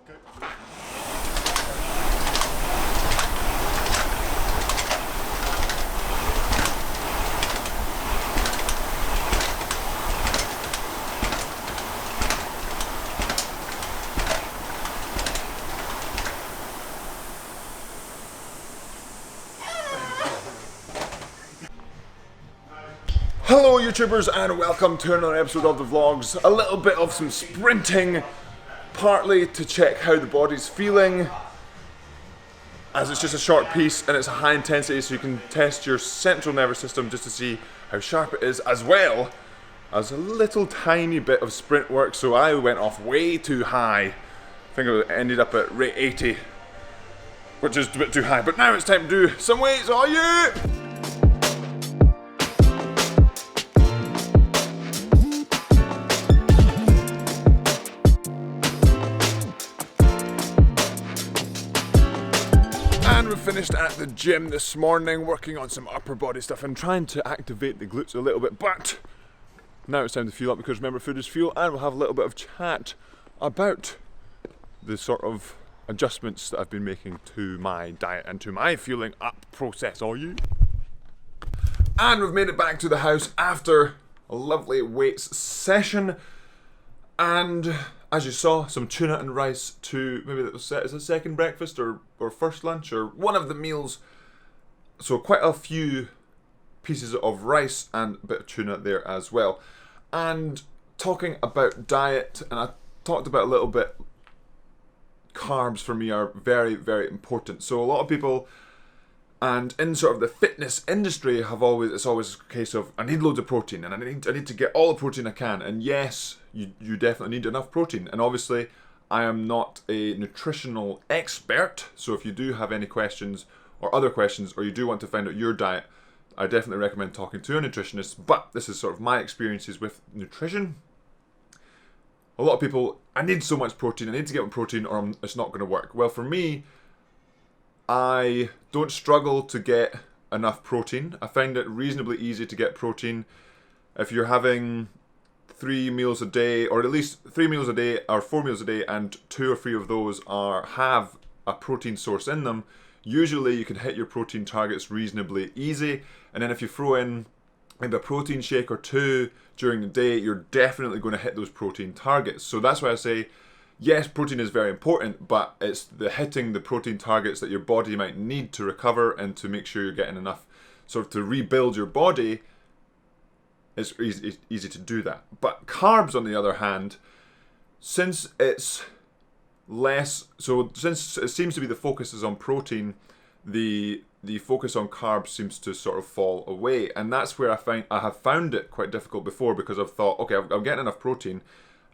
Hello YouTubers and welcome to another episode of the vlogs. A little bit of some sprinting, partly to check how the body's feeling, as it's just a short piece and it's a high intensity, so you can test your central nervous system just to see how sharp it is, as well as a little tiny bit of sprint work. So I went off way too high. I think I ended up at rate 80, which is a bit too high, but now it's time to do some weights. Are you? And we finished at the gym this morning, working on some upper body stuff and trying to activate the glutes a little bit, but now it's time to fuel up, because remember, food is fuel, and we'll have a little bit of chat about the sort of adjustments that I've been making to my diet and to my fueling up process. Are you? And we've made it back to the house after a lovely weights session, and as you saw, some tuna and rice to, maybe that was set as a second breakfast or first lunch or one of the meals. So quite a few pieces of rice and a bit of tuna there as well. And talking about diet, and I talked about a little bit, carbs for me are very, very important. So a lot of people, and in sort of the fitness industry, it's always a case of, I need loads of protein and I need to get all the protein I can. And yes, you definitely need enough protein. And obviously, I am not a nutritional expert, so if you do have any questions or other questions, or you do want to find out your diet, I definitely recommend talking to a nutritionist. But this is sort of my experiences with nutrition. A lot of people, I need so much protein, I need to get my protein or it's not going to work. Well, for me, I don't struggle to get enough protein. I find it reasonably easy to get protein. If you're having 3 meals a day, or at least 3 meals a day or 4 meals a day, and 2 or 3 of those have a protein source in them, usually you can hit your protein targets reasonably easy. And then if you throw in maybe a protein shake or 2 during the day, you're definitely going to hit those protein targets. So that's why I say, yes, protein is very important, but it's the hitting the protein targets that your body might need to recover and to make sure you're getting enough, sort of to rebuild your body. It's easy to do that. But carbs, on the other hand, since it seems to be the focus is on protein, the focus on carbs seems to sort of fall away. And that's where I have found it quite difficult before, because I've thought, okay, I'm getting enough protein,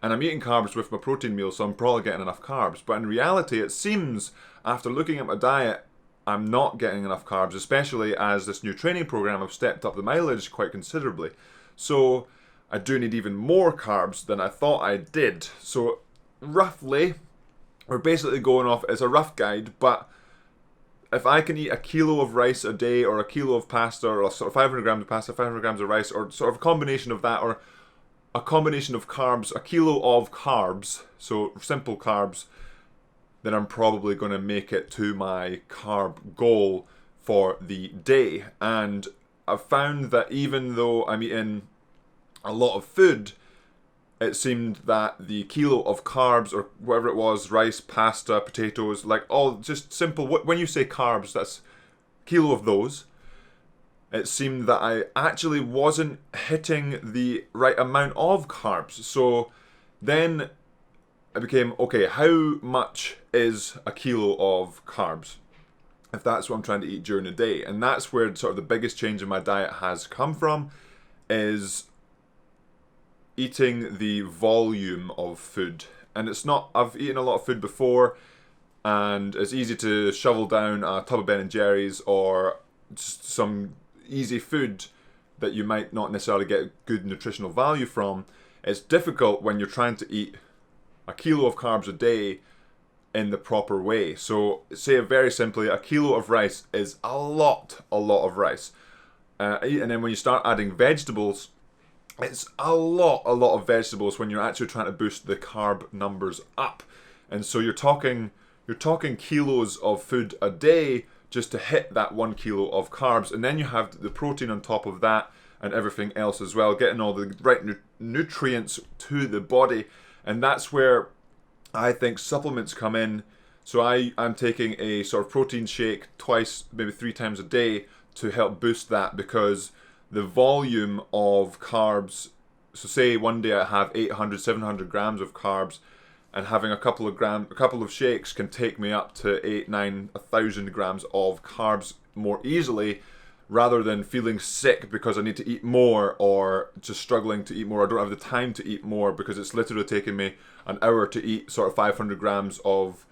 and I'm eating carbs with my protein meal, so I'm probably getting enough carbs. But in reality, it seems, after looking at my diet, I'm not getting enough carbs, especially as this new training program, I've stepped up the mileage quite considerably. So I do need even more carbs than I thought I did. So roughly, we're basically going off as a rough guide, but if I can eat a kilo of rice a day, or a kilo of pasta, or sort of 500 grams of pasta, 500 grams of rice, or sort of a combination of that, or a combination of carbs, a kilo of carbs, so simple carbs, then I'm probably going to make it to my carb goal for the day. And I've found that even though I'm eating a lot of food, it seemed that the kilo of carbs, or whatever it was, rice, pasta, potatoes, like all just simple, when you say carbs, that's kilo of those. It seemed that I actually wasn't hitting the right amount of carbs. So then I became, okay, how much is a kilo of carbs, if that's what I'm trying to eat during the day? And that's where sort of the biggest change in my diet has come from, is eating the volume of food. And it's not, I've eaten a lot of food before, and it's easy to shovel down a tub of Ben and Jerry's or just some easy food that you might not necessarily get good nutritional value from. It's difficult when you're trying to eat a kilo of carbs a day in the proper way. So say very simply, a kilo of rice is a lot of rice. And then when you start adding vegetables, it's a lot of vegetables when you're actually trying to boost the carb numbers up. And so you're talking kilos of food a day just to hit that 1 kilo of carbs, and then you have the protein on top of that and everything else as well, getting all the right nutrients to the body. And that's where I think supplements come in. So I'm taking a sort of protein shake twice, maybe 3 times a day to help boost that, because the volume of carbs, so say one day I have 800, 700 grams of carbs, and having a couple of shakes can take me up to 8, 9, 1,000 grams of carbs more easily, rather than feeling sick because I need to eat more, or just struggling to eat more. I don't have the time to eat more because it's literally taking me an hour to eat sort of 500 grams of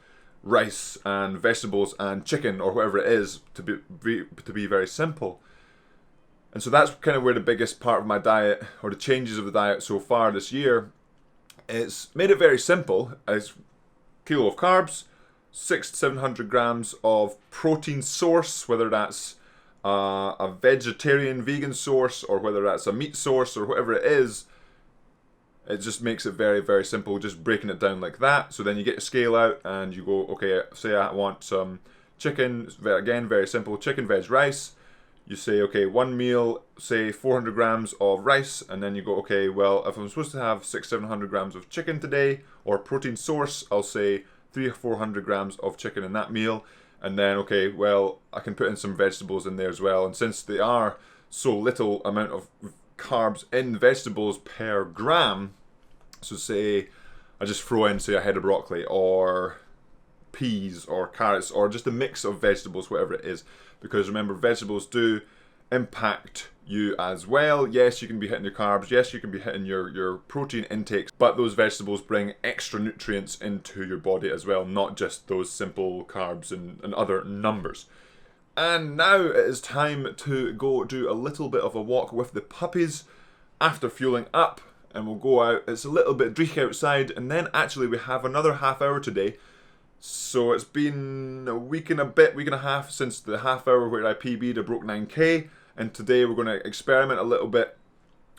rice and vegetables and chicken or whatever it is, to be very simple. And so that's kind of where the biggest part of my diet, or the changes of the diet so far this year, it's made it very simple. It's kilo of carbs, 600 to 700 grams of protein source, whether that's a vegetarian, vegan source, or whether that's a meat source, or whatever it is. It just makes it very, very simple, just breaking it down like that. So then you get your scale out and you go, okay, say I want some chicken, again, very simple, chicken, veg, rice. You say, okay, one meal, say 400 grams of rice, and then you go, okay, well, if I'm supposed to have 600-700 grams of chicken today, or protein source, I'll say 300 or 400 grams of chicken in that meal. And then, okay, well, I can put in some vegetables in there as well. And since they are so little amount of carbs in vegetables per gram, so say I just throw in, say, a head of broccoli, or peas, or carrots, or just a mix of vegetables, whatever it is. Because remember, vegetables do impact you as well. Yes, you can be hitting your carbs. Yes, you can be hitting your protein intakes. But those vegetables bring extra nutrients into your body as well, not just those simple carbs and other numbers. And now it is time to go do a little bit of a walk with the puppies after fueling up. And we'll go out. It's a little bit dreary outside. And then actually we have another half hour today. So it's been a week and a half since the half hour where I PB'd, I broke 9k, and today we're going to experiment a little bit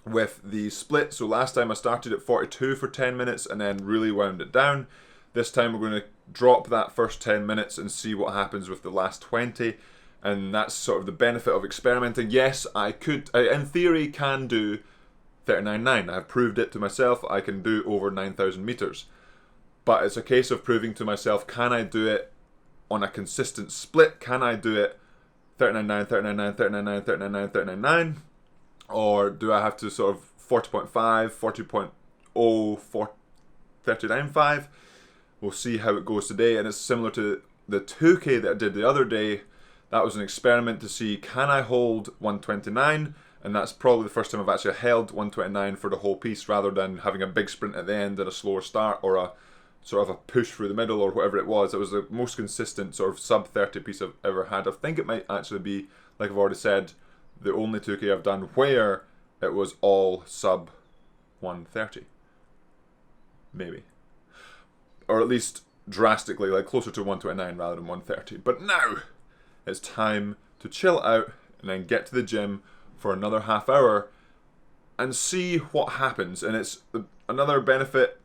with the split. So last time I started at 42 for 10 minutes and then really wound it down. This time we're going to drop that first 10 minutes and see what happens with the last 20, and that's sort of the benefit of experimenting. Yes, I in theory can do 39.9. I've proved it to myself. I can do over 9,000 meters. But it's a case of proving to myself, can I do it on a consistent split? Can I do it 39.9, 39.9, 39.9, 39.9, 39.9? Or do I have to sort of 40.5, 40.0, 39.5? We'll see how it goes today. And it's similar to the 2K that I did the other day. That was an experiment to see, can I hold 129? And that's probably the first time I've actually held 129 for the whole piece, rather than having a big sprint at the end and a slower start, or a sort of a push through the middle, or whatever it was. It was the most consistent sort of sub 30 piece I've ever had. I think it might actually be, like I've already said, the only 2K I've done where it was all sub 130. Maybe. Or at least drastically, like closer to 129 rather than 130. But now it's time to chill out and then get to the gym for another half hour and see what happens. And it's another benefit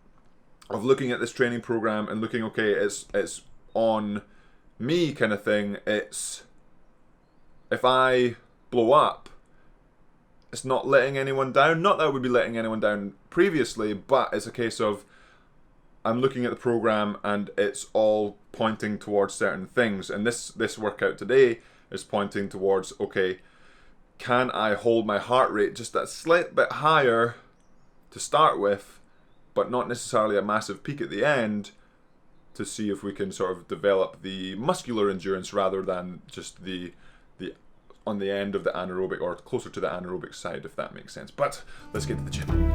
of looking at this training program and looking, okay, it's on me kind of thing. It's, if I blow up, it's not letting anyone down. Not that I would be letting anyone down previously, but it's a case of I'm looking at the program and it's all pointing towards certain things. And this workout today is pointing towards, okay, can I hold my heart rate just a slight bit higher to start with, but not necessarily a massive peak at the end, to see if we can sort of develop the muscular endurance rather than just the on the end of the anaerobic, or closer to the anaerobic side, if that makes sense. But let's get to the gym.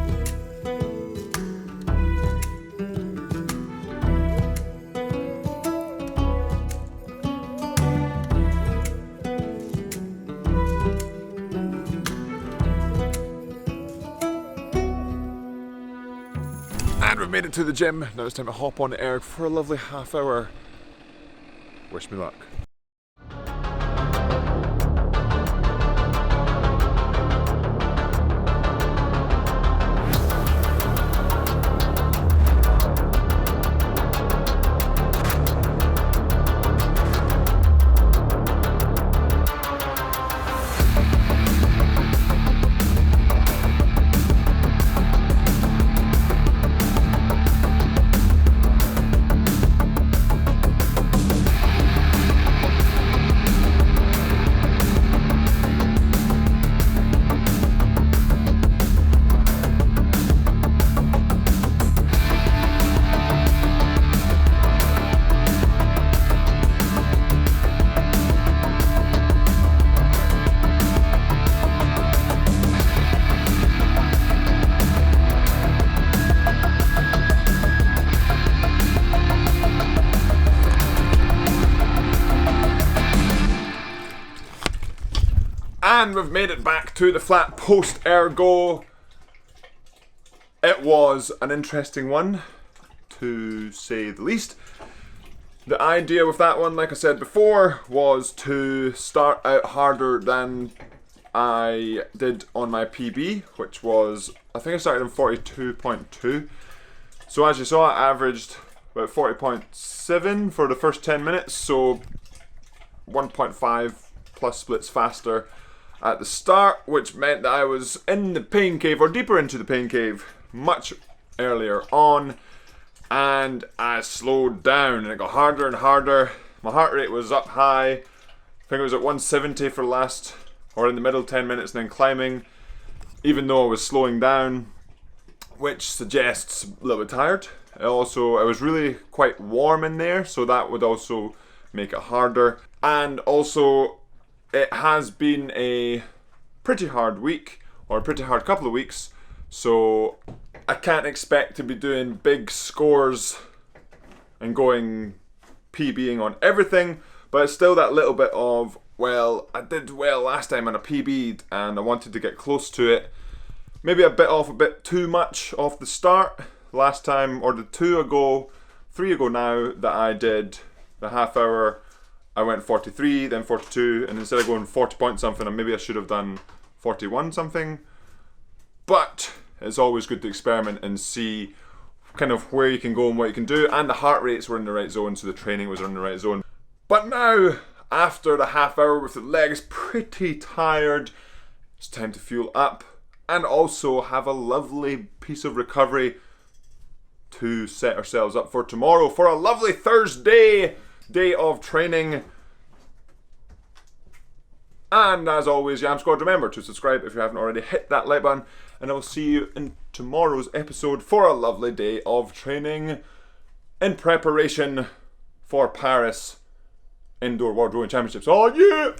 And we've made it to the gym. Now it's time to hop on the erg for a lovely half hour. Wish me luck. And we've made it back to the flat post, ergo it was an interesting one, to say the least. The idea with that one, like I said before, was to start out harder than I did on my PB, which was, I think I started in 42.2. So as you saw, I averaged about 40.7 for the first 10 minutes, so 1.5 plus splits faster at the start, which meant that I was in the pain cave, or deeper into the pain cave, much earlier on. And I slowed down and it got harder and harder. My heart rate was up high. I think it was at 170 for the last, or in the middle 10 minutes, and then climbing, even though I was slowing down, which suggests a little bit tired. It was really quite warm in there, so that would also make it harder. And also, it has been a pretty hard week, or a pretty hard couple of weeks, so I can't expect to be doing big scores and going PBing on everything, but it's still that little bit of, well, I did well last time on a PB'd and I wanted to get close to it. Maybe a bit too much off the start. Last time, or the 3 ago now, that I did the half hour, I went 43, then 42, and instead of going 40 point something, maybe I should have done 41 something. But it's always good to experiment and see kind of where you can go and what you can do, and the heart rates were in the right zone, so the training was in the right zone. But now, after the half hour with the legs pretty tired, it's time to fuel up and also have a lovely piece of recovery to set ourselves up for tomorrow for a lovely Thursday day of training. And as always, Yam Squad, remember to subscribe if you haven't already. Hit that like button, and I will see you in tomorrow's episode for a lovely day of training in preparation for Paris Indoor World Rowing Championships. Oh yeah!